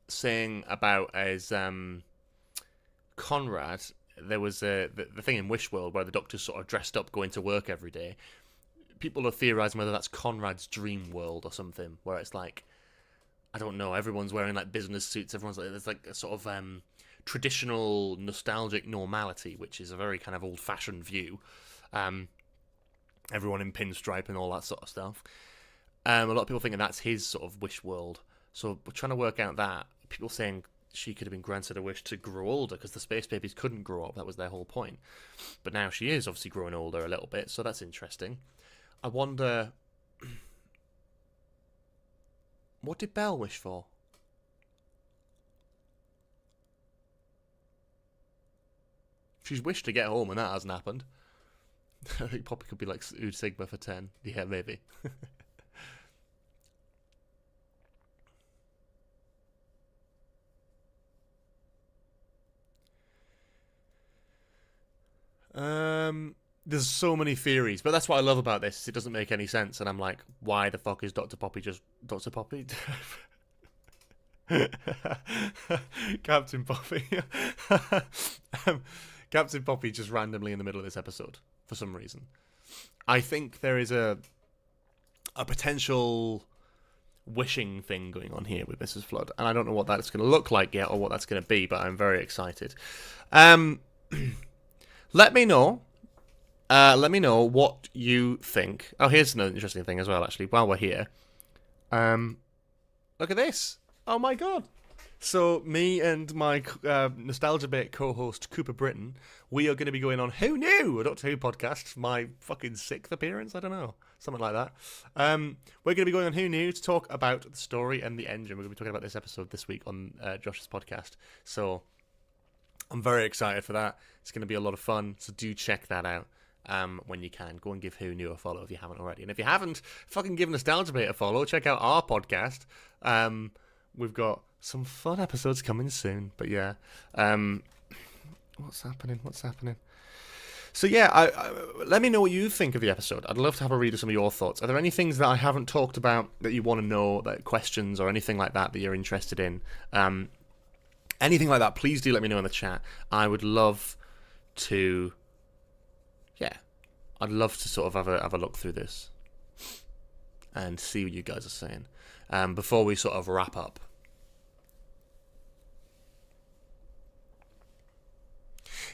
saying about as Conrad, there was the thing in Wish World where the Doctor's sort of dressed up going to work every day. People are theorising whether that's Conrad's dream world or something, where it's like, I don't know, everyone's wearing like business suits, everyone's like, there's like a sort of traditional nostalgic normality, which is a very kind of old-fashioned view. Everyone in pinstripe and all that sort of stuff. A lot of people thinking that's his sort of wish world. So we're trying to work out that. People saying she could have been granted a wish to grow older because the Space Babies couldn't grow up. That was their whole point. But now she is obviously growing older a little bit, so that's interesting. I wonder, what did Belle wish for? She's wished to get home and that hasn't happened. I think Poppy could be like Ood Sigma for 10. Yeah, maybe. There's so many theories, but that's what I love about this. It doesn't make any sense, and I'm like, why the fuck is Dr. Poppy just Dr. Poppy? Captain Poppy. Captain Poppy just randomly in the middle of this episode for some reason. I think there is a potential wishing thing going on here with Mrs. Flood, and I don't know what that's going to look like yet or what that's going to be, but I'm very excited. Let me know. Let me know what you think. Oh, here's another interesting thing as well, actually, while we're here. Look at this. Oh, my God. So, me and my Nostalgia Bait co-host, Cooper Britton, we are going to be going on Who Knew? A Doctor Who podcast. My fucking 6th appearance? I don't know. Something like that. We're going to be going on Who Knew to talk about the story and the engine. We're going to be talking about this episode this week on Josh's podcast. So, I'm very excited for that. It's going to be a lot of fun, so do check that out. When you can, go and give Who Knew a follow if you haven't already. And if you haven't, fucking give Nostalgia Bait a follow. Check out our podcast. We've got some fun episodes coming soon. But yeah, what's happening? So yeah, let me know what you think of the episode. I'd love to have a read of some of your thoughts. Are there any things that I haven't talked about that you want to know, like questions or anything like that you're interested in? Anything like that, please do let me know in the chat. I would love to... Yeah, I'd love to sort of have a look through this and see what you guys are saying before we sort of wrap up.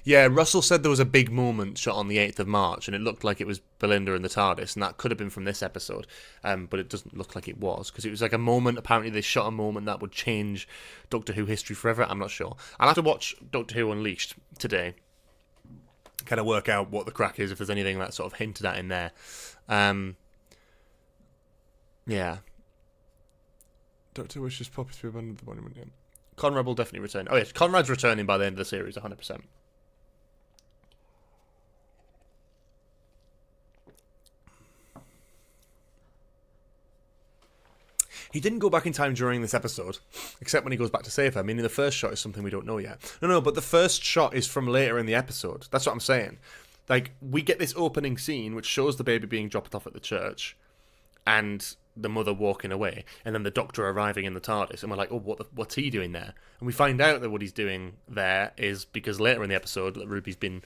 Yeah, Russell said there was a big moment shot on the 8th of March, and it looked like it was Belinda and the TARDIS, and that could have been from this episode, but it doesn't look like it was, because it was like a moment. Apparently they shot a moment that would change Doctor Who history forever. I'm not sure. I'll have to watch Doctor Who Unleashed today, kind of work out what the crack is, if there's anything that's sort of hinted at in there. Yeah. Doctor wishes Poppy to be abandoned the monument. Yeah. Conrad will definitely return. Oh yes, Conrad's returning by the end of the series, 100%. He didn't go back in time during this episode, except when he goes back to save her. Meaning the first shot is something we don't know yet. No, but the first shot is from later in the episode. That's what I'm saying. Like, we get this opening scene, which shows the baby being dropped off at the church, and the mother walking away, and then the Doctor arriving in the TARDIS, and we're like, oh, what's he doing there? And we find out that what he's doing there is because later in the episode, Ruby's been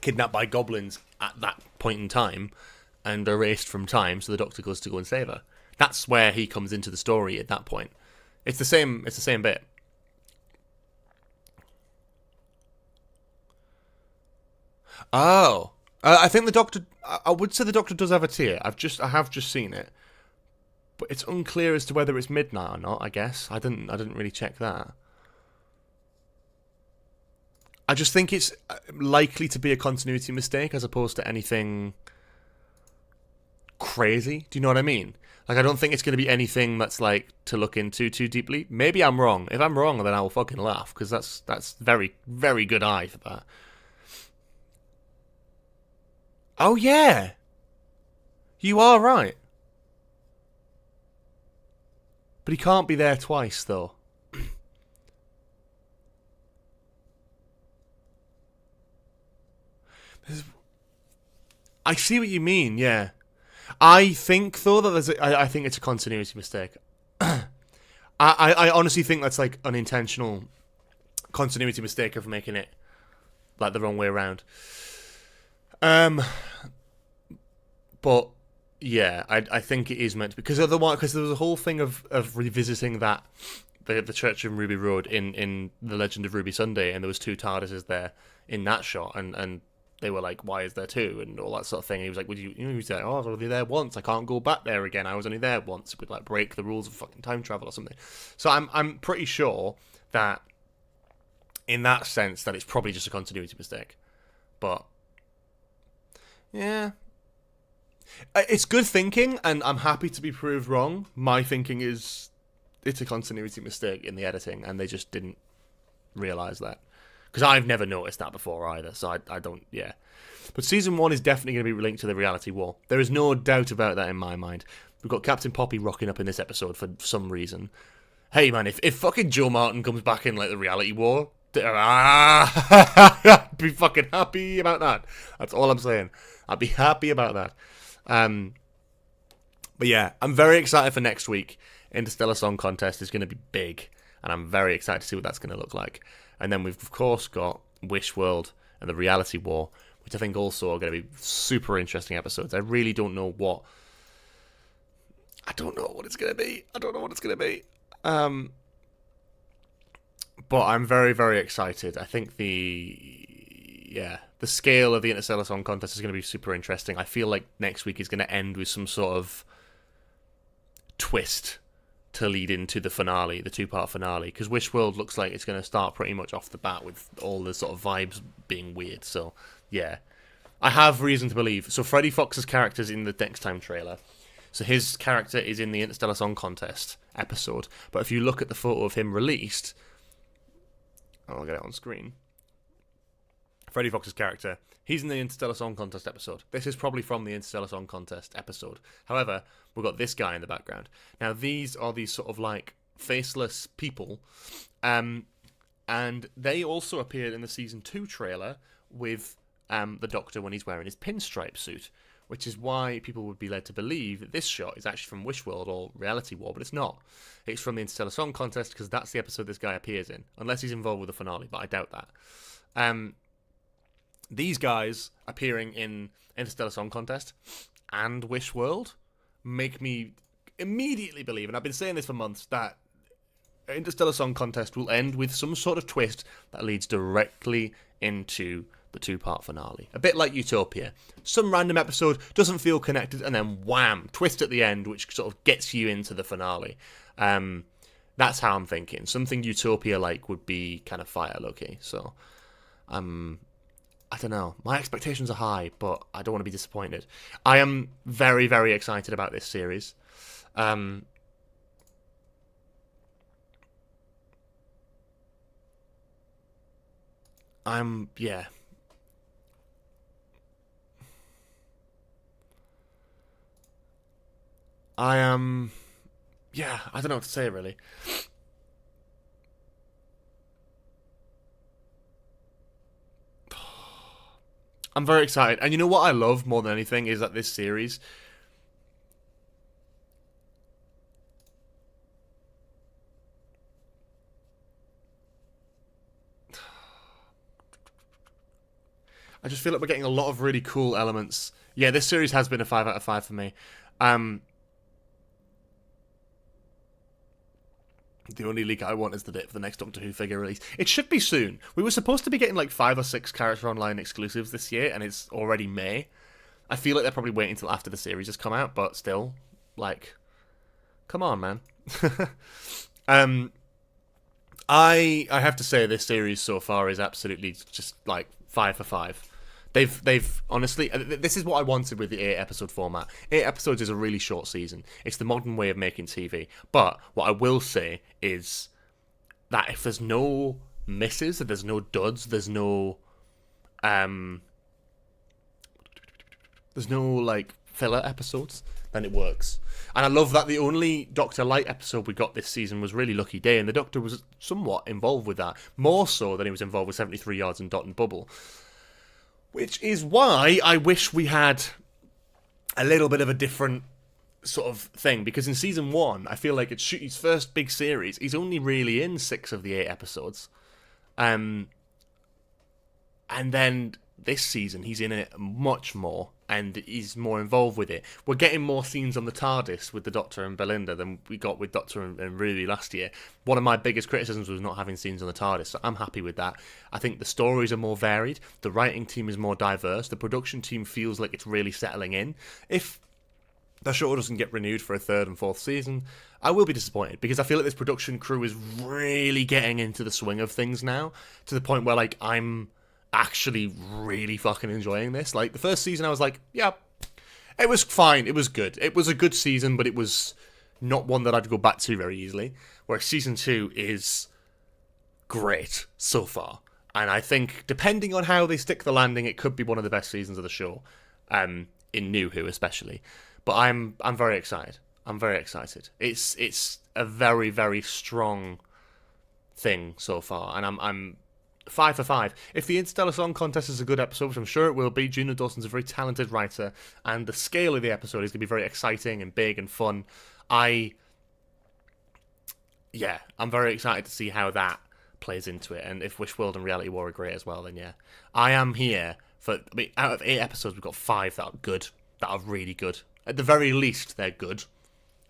kidnapped by goblins at that point in time and erased from time, so the Doctor goes to go and save her. That's where he comes into the story at that point. It's the same bit. Oh, I think the Doctor. I would say the Doctor does have a tear. I have just seen it, but it's unclear as to whether it's midnight or not. I guess I didn't really check that. I just think it's likely to be a continuity mistake as opposed to anything crazy. Do you know what I mean? Like, I don't think it's going to be anything that's like to look into too deeply. Maybe I'm wrong. If I'm wrong, then I will fucking laugh, because that's very, very good eye for that. Oh yeah, you are right. But he can't be there twice, though. I see what you mean. Yeah, I think though that I think it's a continuity mistake. I honestly think that's like an intentional continuity mistake of making it like the wrong way around. But yeah, I think it is meant to be, because otherwise, because there was a whole thing of revisiting that the church in Ruby Road in The Legend of Ruby Sunday, and there was 2 TARDISes there in that shot, and they were like, why is there 2, and all that sort of thing. And he was like, he was like, oh, I was only there once, I can't go back there again, I was only there once. It would like break the rules of fucking time travel or something. So I'm pretty sure that in that sense that it's probably just a continuity mistake. But yeah, it's good thinking, and I'm happy to be proved wrong. My thinking is it's a continuity mistake in the editing, and they just didn't realise that. Because I've never noticed that before either, so I don't, yeah. But Season 1 is definitely going to be linked to the reality war. There is no doubt about that in my mind. We've got Captain Poppy rocking up in this episode for some reason. Hey man, if fucking Joe Martin comes back in like the reality war, I'd be fucking happy about that. That's all I'm saying. I'd be happy about that. But yeah, I'm very excited for next week. Interstellar Song Contest is going to be big, and I'm very excited to see what that's going to look like. And then we've of course got Wish World and the Reality War, which I think also are going to be super interesting episodes. I really don't know what. I don't know what it's going to be. But I'm very, very excited. I think the scale of the Interstellar Song Contest is going to be super interesting. I feel like next week is going to end with some sort of twist to lead into the finale, the 2-part finale, because Wish World looks like it's going to start pretty much off the bat with all the sort of vibes being weird. So yeah, I have reason to believe. So Freddie Fox's character's in the next time trailer. So his character is in the Interstellar Song Contest episode. But if you look at the photo of him released, I'll get it on screen. Freddie Fox's character, he's in the Interstellar Song Contest episode. This is probably from the Interstellar Song Contest episode. However, we've got this guy in the background. Now, these are these sort of like faceless people, and they also appeared in the Season 2 trailer with the Doctor when he's wearing his pinstripe suit, which is why people would be led to believe that this shot is actually from Wish World or Reality War, but it's not. It's from the Interstellar Song Contest, because that's the episode this guy appears in, unless he's involved with the finale, but I doubt that. These guys appearing in Interstellar Song Contest and Wish World make me immediately believe, and I've been saying this for months, that Interstellar Song Contest will end with some sort of twist that leads directly into the 2-part finale. A bit like Utopia. Some random episode doesn't feel connected, and then wham, twist at the end, which sort of gets you into the finale. That's how I'm thinking. Something Utopia-like would be kind of fire, low-key. So, I don't know. My expectations are high, but I don't want to be disappointed. I am very, very excited about this series. Yeah. Yeah, I don't know what to say, really. I'm very excited. And you know what I love more than anything is that this series, I just feel like we're getting a lot of really cool elements. Yeah, this series has been a 5 out of 5 for me. The only leak I want is the date for the next Doctor Who figure release. It should be soon. We were supposed to be getting like 5 or 6 Character Online exclusives this year, and it's already May. I feel like they're probably waiting until after the series has come out, but still, like, come on, man. I have to say this series so far is absolutely just like 5 for 5. They've honestly, this is what I wanted with the 8 episode format. 8 episodes is a really short season. It's the modern way of making TV. But what I will say is that if there's no misses, if there's no duds, there's no like filler episodes, then it works. And I love that the only Doctor Light episode we got this season was Really Lucky Day, and the Doctor was somewhat involved with that, more so than he was involved with 73 Yards and Dot and Bubble. Which is why I wish we had a little bit of a different sort of thing, because in season 1, I feel like it's his first big series. He's only really in 6 of the 8 episodes. And then this season, he's in it much more, and he's more involved with it. We're getting more scenes on the TARDIS with the Doctor and Belinda than we got with Doctor and Ruby last year. One of my biggest criticisms was not having scenes on the TARDIS, so I'm happy with that. I think the stories are more varied, the writing team is more diverse, the production team feels like it's really settling in. If the show doesn't get renewed for a 3rd and 4th season, I will be disappointed, because I feel like this production crew is really getting into the swing of things now, to the point where, like, I'm actually really fucking enjoying this. Like, the first season I was like, yeah, it was fine, it was good, it was a good season, but it was not one that I'd go back to very easily, whereas season 2 is great so far, and I think depending on how they stick the landing, it could be one of the best seasons of the show, in New Who especially. But I'm very excited. I'm very excited. It's a very, very strong thing so far, and I'm 5 for 5. If the Interstellar Song Contest is a good episode, which I'm sure it will be, Juno Dawson's a very talented writer, and the scale of the episode is going to be very exciting and big and fun. I'm very excited to see how that plays into it, and if Wishworld and Reality War are great as well, then yeah. I am here for, I mean, out of 8 episodes, we've got 5 that are good, that are really good. At the very least, they're good.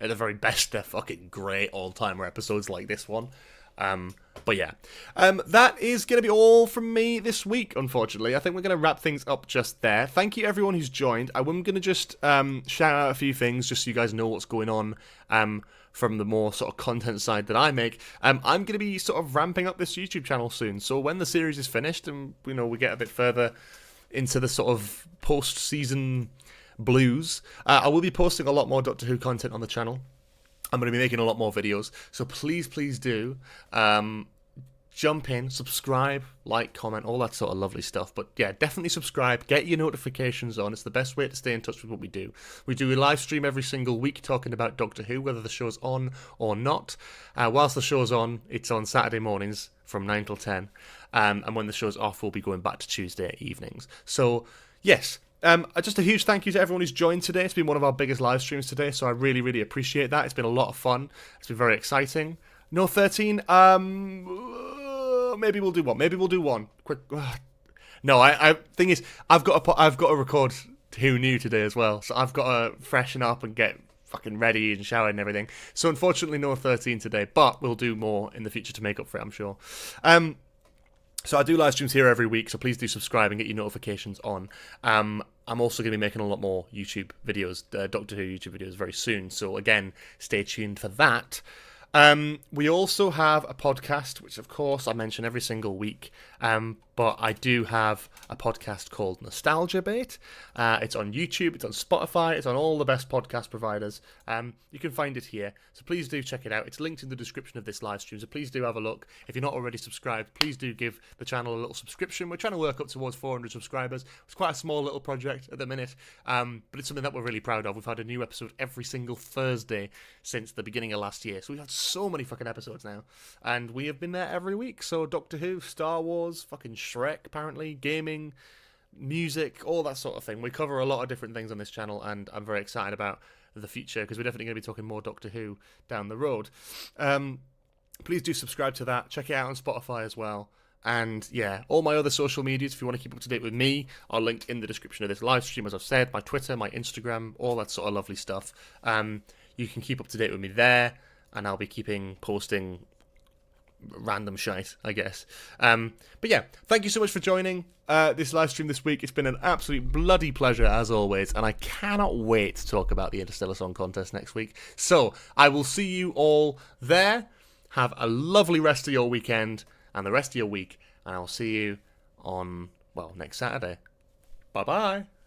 At the very best, they're fucking great all-timer episodes like this one. But yeah, that is going to be all from me this week, unfortunately. I think we're going to wrap things up just there. Thank you everyone who's joined. I'm going to just shout out a few things just so you guys know what's going on from the more sort of content side that I make. I'm going to be sort of ramping up this YouTube channel soon. So when the series is finished and, you know, we get a bit further into the sort of post-season blues, I will be posting a lot more Doctor Who content on the channel. I'm going to be making a lot more videos, so please do jump in, subscribe, like, comment, all that sort of lovely stuff. But yeah, definitely subscribe, get your notifications on. It's the best way to stay in touch with what we do. We do a live stream every single week talking about Doctor Who, whether the show's on or not. Whilst the show's on, it's on Saturday mornings from 9 till 10. And when the show's off, we'll be going back to Tuesday evenings. So, yes. Just a huge thank you to everyone who's joined today. It's been one of our biggest live streams today, so I really, really appreciate that. It's been a lot of fun. It's been very exciting. No 13. Maybe we'll do one. Maybe we'll do one. Quick. No, thing is, I've got to record Who Knew today as well, so I've got to freshen up and get fucking ready and showered and everything. So unfortunately, no 13 today, but we'll do more in the future to make up for it, I'm sure. So I do live streams here every week, so please do subscribe and get your notifications on. I'm also going to be making a lot more YouTube videos, Doctor Who YouTube videos very soon, so again, stay tuned for that. We also have a podcast, which of course I mention every single week, but I do have a podcast called Nostalgia Bait. It's on YouTube, it's on Spotify, it's on all the best podcast providers. You can find it here, so please do check it out. It's linked in the description of this live stream, so please do have a look. If you're not already subscribed, please do give the channel a little subscription. We're trying to work up towards 400 subscribers. It's quite a small little project at the minute, but it's something that we're really proud of. We've had a new episode every single Thursday since the beginning of last year, so we've had so many fucking episodes now, and we have been there every week. So Doctor Who, Star Wars, fucking Shrek, apparently, gaming, music, all that sort of thing. We cover a lot of different things on this channel, and I'm very excited about the future, because we're definitely going to be talking more Doctor Who down the road. Please do subscribe to that. Check it out on Spotify as well. And yeah, all my other social medias, if you want to keep up to date with me, are linked in the description of this live stream. As I've said, my Twitter, my Instagram, all that sort of lovely stuff. You can keep up to date with me there, and I'll be keeping posting random shite, I guess. But yeah, thank you so much for joining this live stream this week. It's been an absolute bloody pleasure as always, and I cannot wait to talk about the Interstellar Song Contest next week. So I will see you all there. Have a lovely rest of your weekend and the rest of your week, and I'll see you on, well, next Saturday. Bye bye.